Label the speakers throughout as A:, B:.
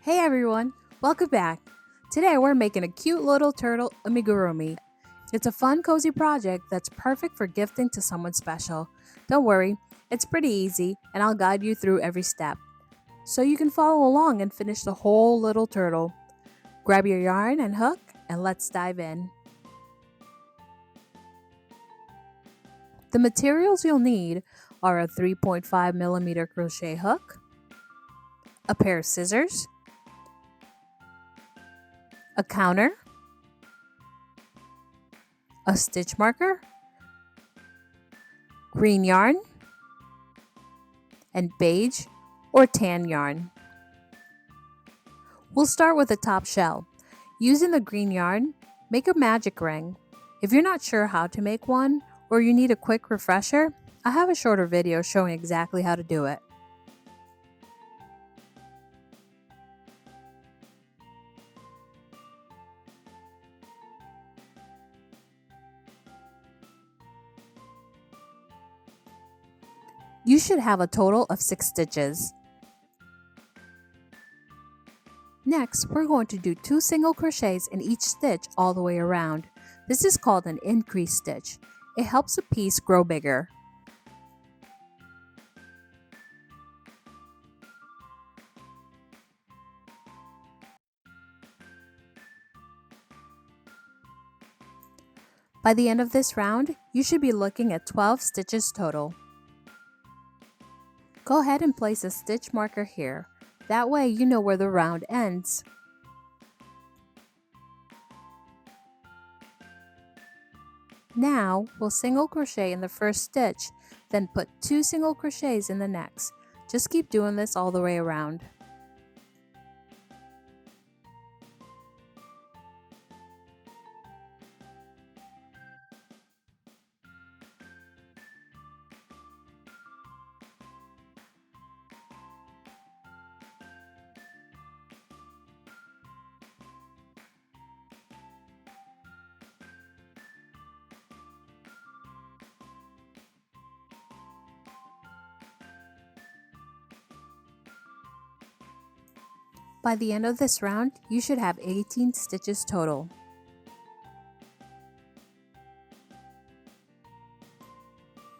A: Hey everyone, welcome back. Today we're making a cute little turtle amigurumi. It's a fun, cozy project that's perfect for gifting to someone special. Don't worry, it's pretty easy and I'll guide you through every step so you can follow along and finish the whole little turtle. Grab your yarn and hook and let's dive in. The materials you'll need are a 3.5mm crochet hook, a pair of scissors, a counter, a stitch marker, green yarn, and beige or tan yarn. We'll start with the top shell. Using the green yarn, make a magic ring. If you're not sure how to make one or you need a quick refresher, I have a shorter video showing exactly how to do it. You should have a total of 6 stitches. Next, we're going to do 2 single crochets in each stitch all the way around. This is called an increase stitch. It helps a piece grow bigger. By the end of this round, you should be looking at 12 stitches total. Go ahead and place a stitch marker here. That way you know where the round ends. Now, we'll single crochet in the first stitch, then put 2 single crochets in the next. Just keep doing this all the way around. By the end of this round, you should have 18 stitches total.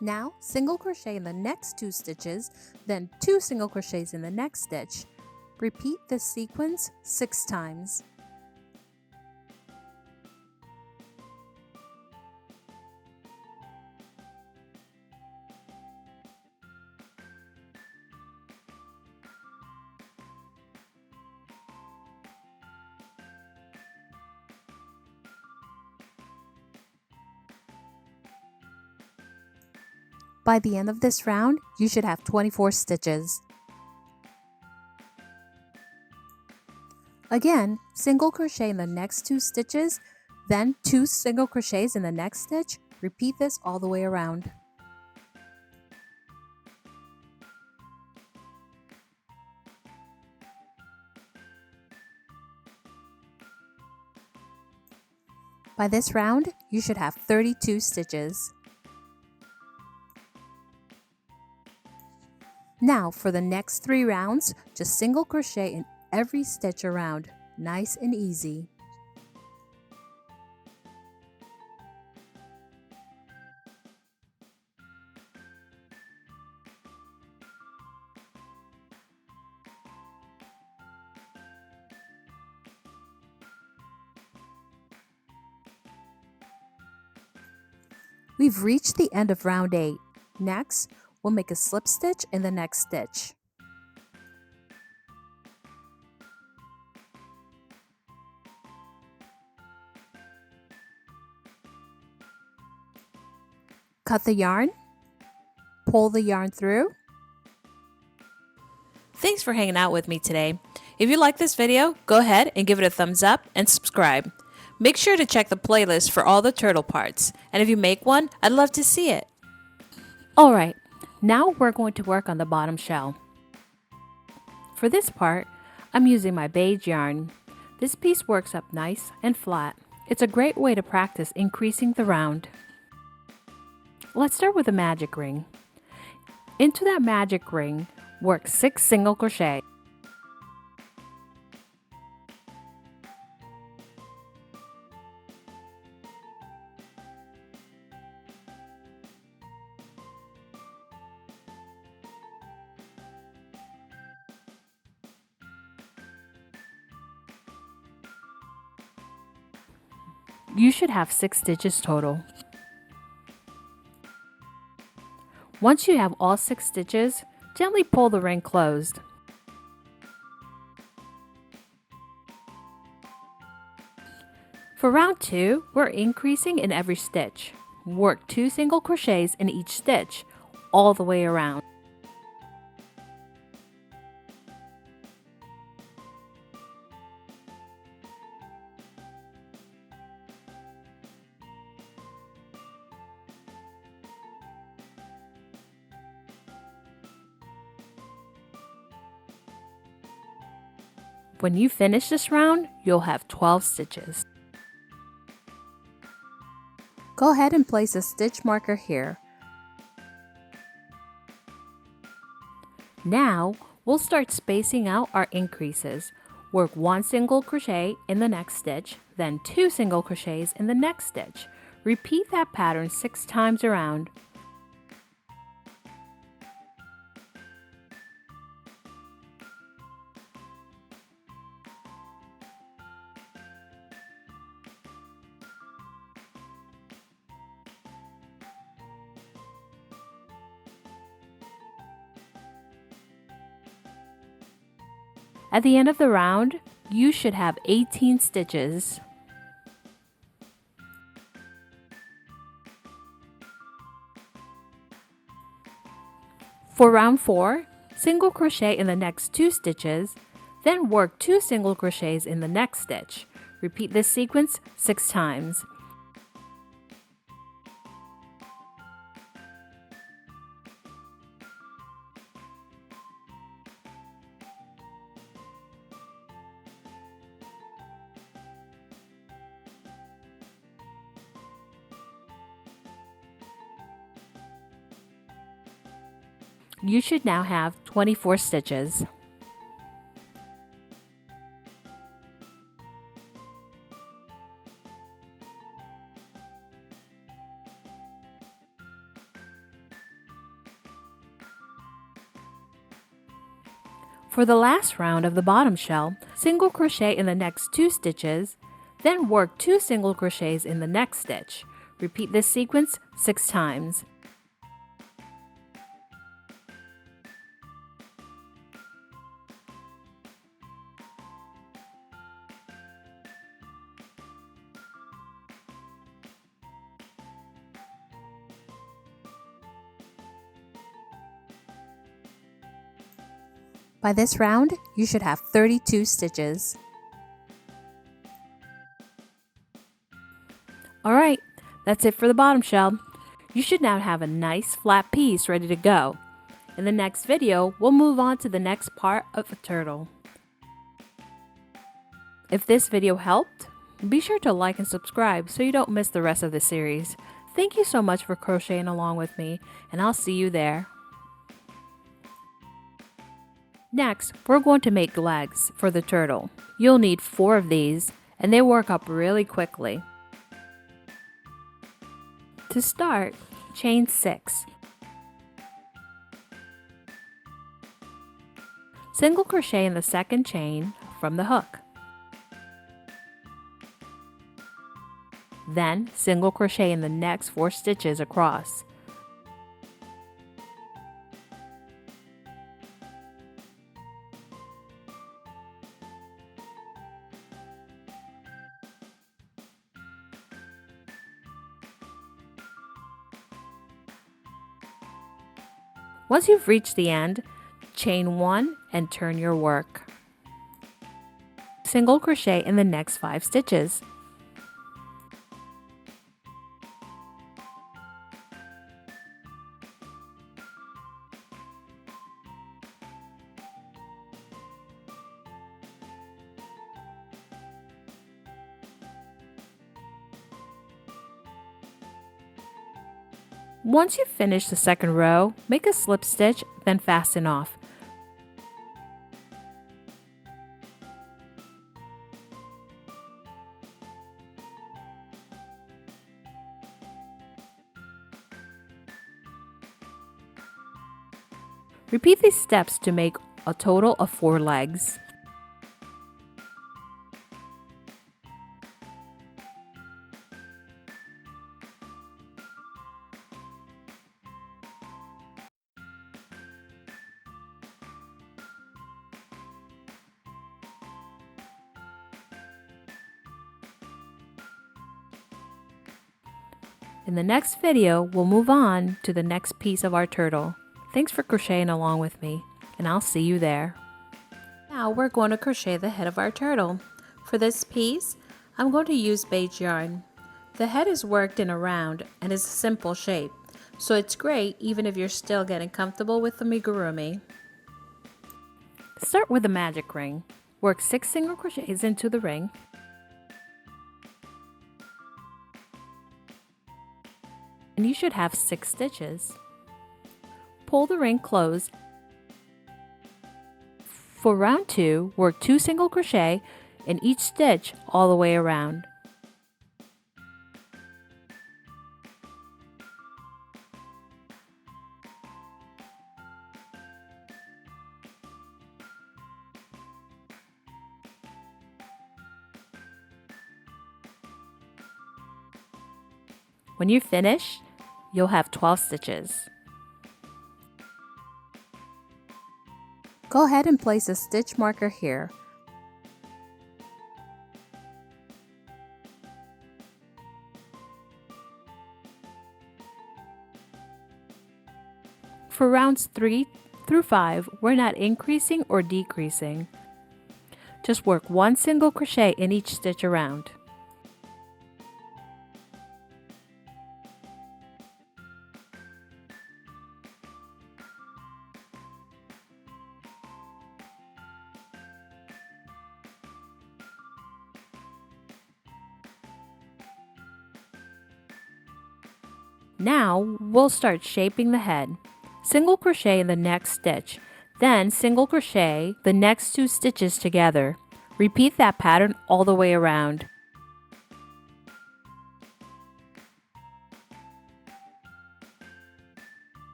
A: Now, single crochet in the next 2 stitches, then 2 single crochets in the next stitch. Repeat this sequence 6 times. By the end of this round, you should have 24 stitches. Again, single crochet in the next 2 stitches, then 2 single crochets in the next stitch. Repeat this all the way around. By this round, you should have 32 stitches. Now for the next 3 rounds, just single crochet in every stitch around, nice and easy. We've reached the end of round 8. Next, we'll make a slip stitch in the next stitch. Cut the yarn, pull the yarn through. Thanks for hanging out with me today. If you like this video, go ahead and give it a thumbs up and subscribe. Make sure to check the playlist for all the turtle parts, and if you make one, I'd love to see it. Alright, now we're going to work on the bottom shell. For this part, I'm using my beige yarn. This piece works up nice and flat. It's a great way to practice increasing the round. Let's start with a magic ring. Into that magic ring, work 6 single crochet. You should have 6 stitches total. Once you have all 6 stitches, gently pull the ring closed. For round 2, we're increasing in every stitch. Work 2 single crochets in each stitch, all the way around. When you finish this round, you'll have 12 stitches. Go ahead and place a stitch marker here. Now, we'll start spacing out our increases. Work 1 single crochet in the next stitch, then 2 single crochets in the next stitch. Repeat that pattern 6 times around. At the end of the round, you should have 18 stitches. For round 4, single crochet in the next 2 stitches, then work 2 single crochets in the next stitch. Repeat this sequence 6 times. You should now have 24 stitches. For the last round of the bottom shell, single crochet in the next 2 stitches, then work 2 single crochets in the next stitch. Repeat this sequence 6 times. By this round, you should have 32 stitches. Alright, that's it for the bottom shell. You should now have a nice flat piece ready to go. In the next video, we'll move on to the next part of a turtle. If this video helped, be sure to like and subscribe so you don't miss the rest of the series. Thank you so much for crocheting along with me, and I'll see you there. Next, we're going to make legs for the turtle. You'll need 4 of these, and they work up really quickly. To start, chain 6. Single crochet in the second chain from the hook. Then, single crochet in the next 4 stitches across. Once you've reached the end, chain 1 and turn your work. Single crochet in the next 5 stitches. Once you've finished the second row, make a slip stitch, then fasten off. Repeat these steps to make a total of 4 legs. In the next video, we'll move on to the next piece of our turtle. Thanks for crocheting along with me, and I'll see you there. Now we're going to crochet the head of our turtle. For this piece, I'm going to use beige yarn. The head is worked in a round and is a simple shape, so it's great even if you're still getting comfortable with the amigurumi. Start with a magic ring. Work 6 single crochets into the ring. And you should have 6 stitches. Pull the ring closed. For round 2, work 2 single crochet in each stitch all the way around. When you're finished, you'll have 12 stitches. Go ahead and place a stitch marker here. For rounds 3 through 5, we're not increasing or decreasing. Just work 1 single crochet in each stitch around. Now we'll start shaping the head. Single crochet in the next stitch, then single crochet the next 2 stitches together. Repeat that pattern all the way around.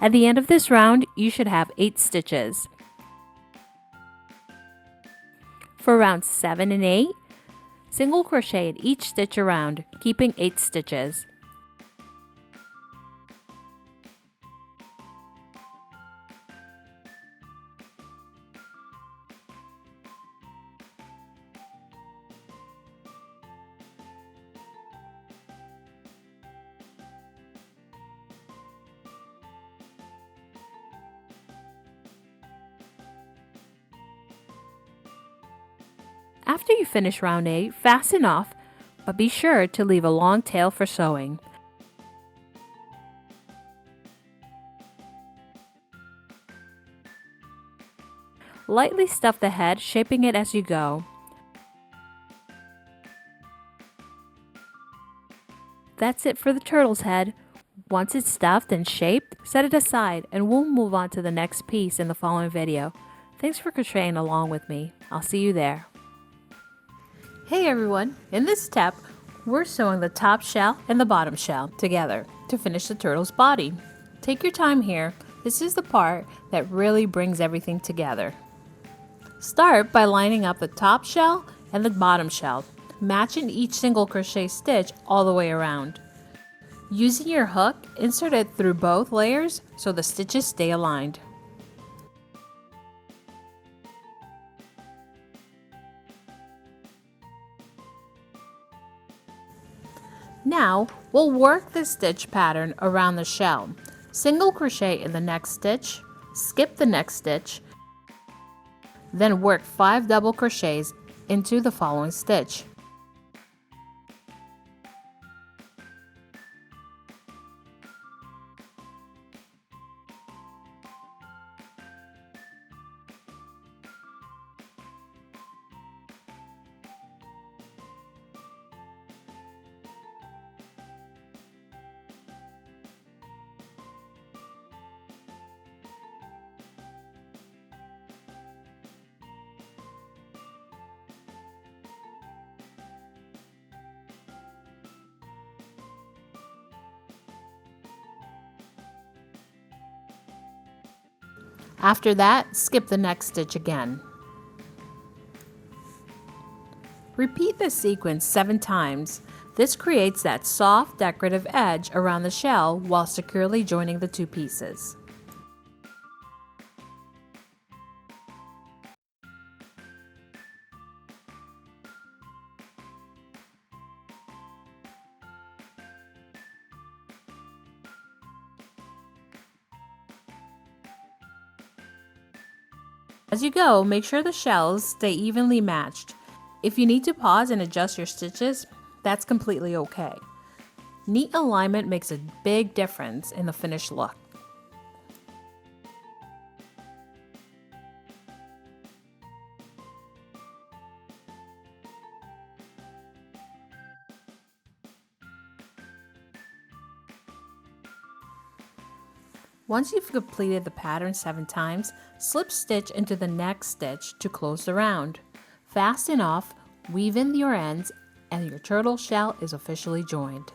A: At the end of this round, you should have 8 stitches. For rounds 7 and 8, single crochet in each stitch around, keeping 8 stitches. After you finish round 8, fasten off, but be sure to leave a long tail for sewing. Lightly stuff the head, shaping it as you go. That's it for the turtle's head. Once it's stuffed and shaped, set it aside and we'll move on to the next piece in the following video. Thanks for crocheting along with me. I'll see you there. Hey everyone, in this step, we're sewing the top shell and the bottom shell together to finish the turtle's body. Take your time here. This is the part that really brings everything together. Start by lining up the top shell and the bottom shell, matching each single crochet stitch all the way around. Using your hook, insert it through both layers so the stitches stay aligned. Now, we'll work the stitch pattern around the shell. Single crochet in the next stitch, skip the next stitch, then work 5 double crochets into the following stitch. After that, skip the next stitch again. Repeat this sequence 7 times. This creates that soft, decorative edge around the shell while securely joining the 2 pieces. As you go, make sure the shells stay evenly matched. If you need to pause and adjust your stitches, that's completely okay. Neat alignment makes a big difference in the finished look. Once you've completed the pattern 7 times, slip stitch into the next stitch to close the round. Fasten off, weave in your ends, and your turtle shell is officially joined.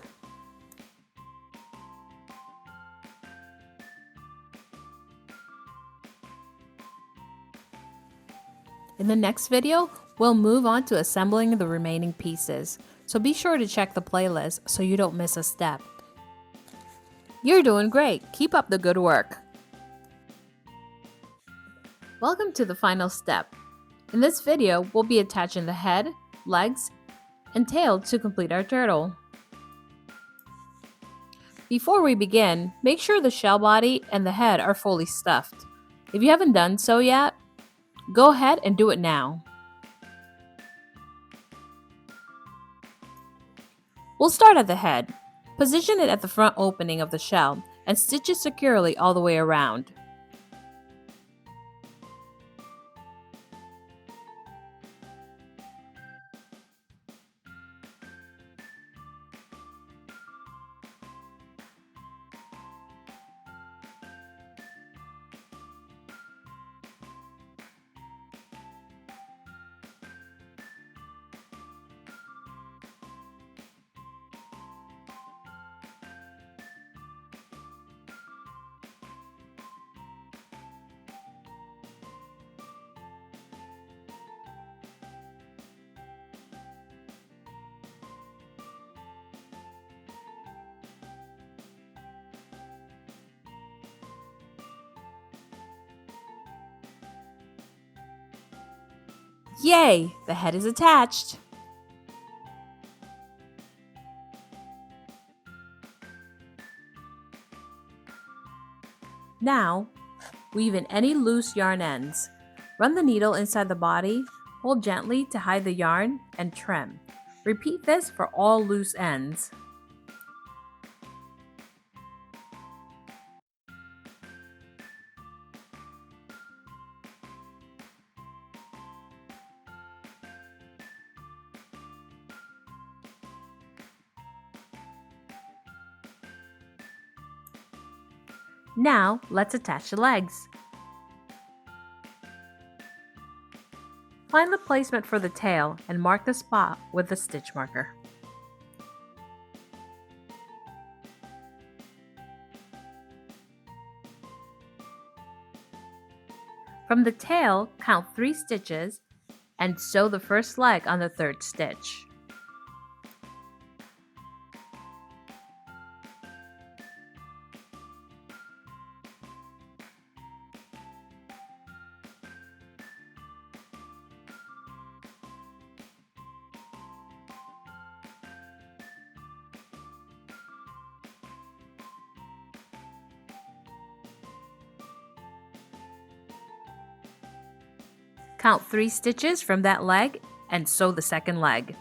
A: In the next video, we'll move on to assembling the remaining pieces, so be sure to check the playlist so you don't miss a step. You're doing great! Keep up the good work! Welcome to the final step. In this video, we'll be attaching the head, legs, and tail to complete our turtle. Before we begin, make sure the shell body and the head are fully stuffed. If you haven't done so yet, go ahead and do it now. We'll start at the head. Position it at the front opening of the shell and stitch it securely all the way around. Yay! The head is attached! Now, weave in any loose yarn ends. Run the needle inside the body, hold gently to hide the yarn, and trim. Repeat this for all loose ends. Now, let's attach the legs. Find the placement for the tail and mark the spot with the stitch marker. From the tail, count 3 stitches and sew the first leg on the 3rd stitch. Count 3 stitches from that leg and sew the 2nd leg.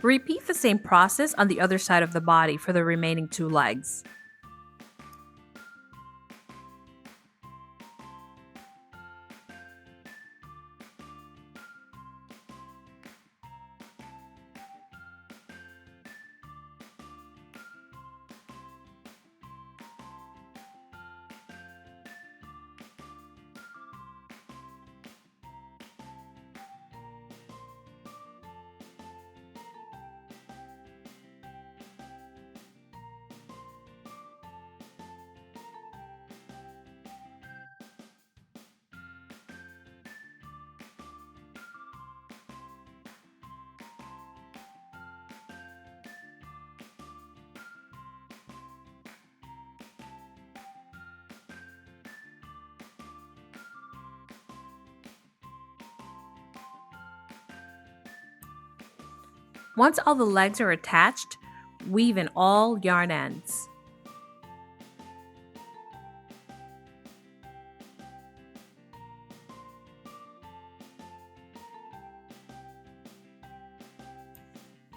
A: Repeat the same process on the other side of the body for the remaining 2 legs. Once all the legs are attached, weave in all yarn ends.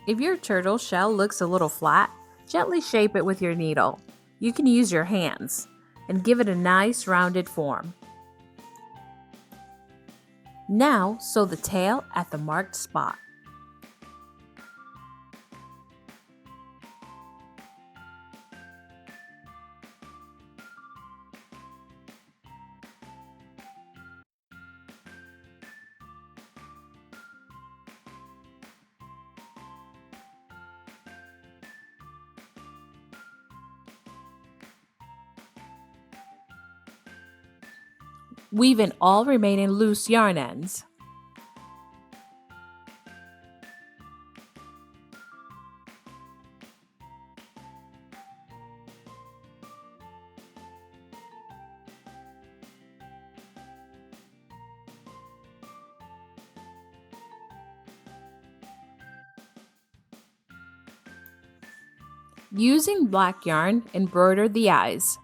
A: If your turtle shell looks a little flat, gently shape it with your needle. You can use your hands and give it a nice rounded form. Now sew the tail at the marked spot. Weave in all remaining loose yarn ends. Using black yarn, embroider the eyes.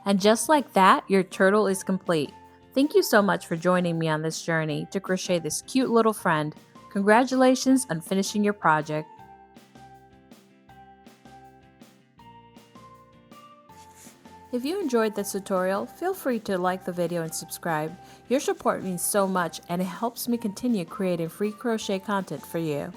A: And just like that, your turtle is complete. Thank you so much for joining me on this journey to crochet this cute little friend. Congratulations on finishing your project. If you enjoyed this tutorial, feel free to like the video and subscribe. Your support means so much and it helps me continue creating free crochet content for you.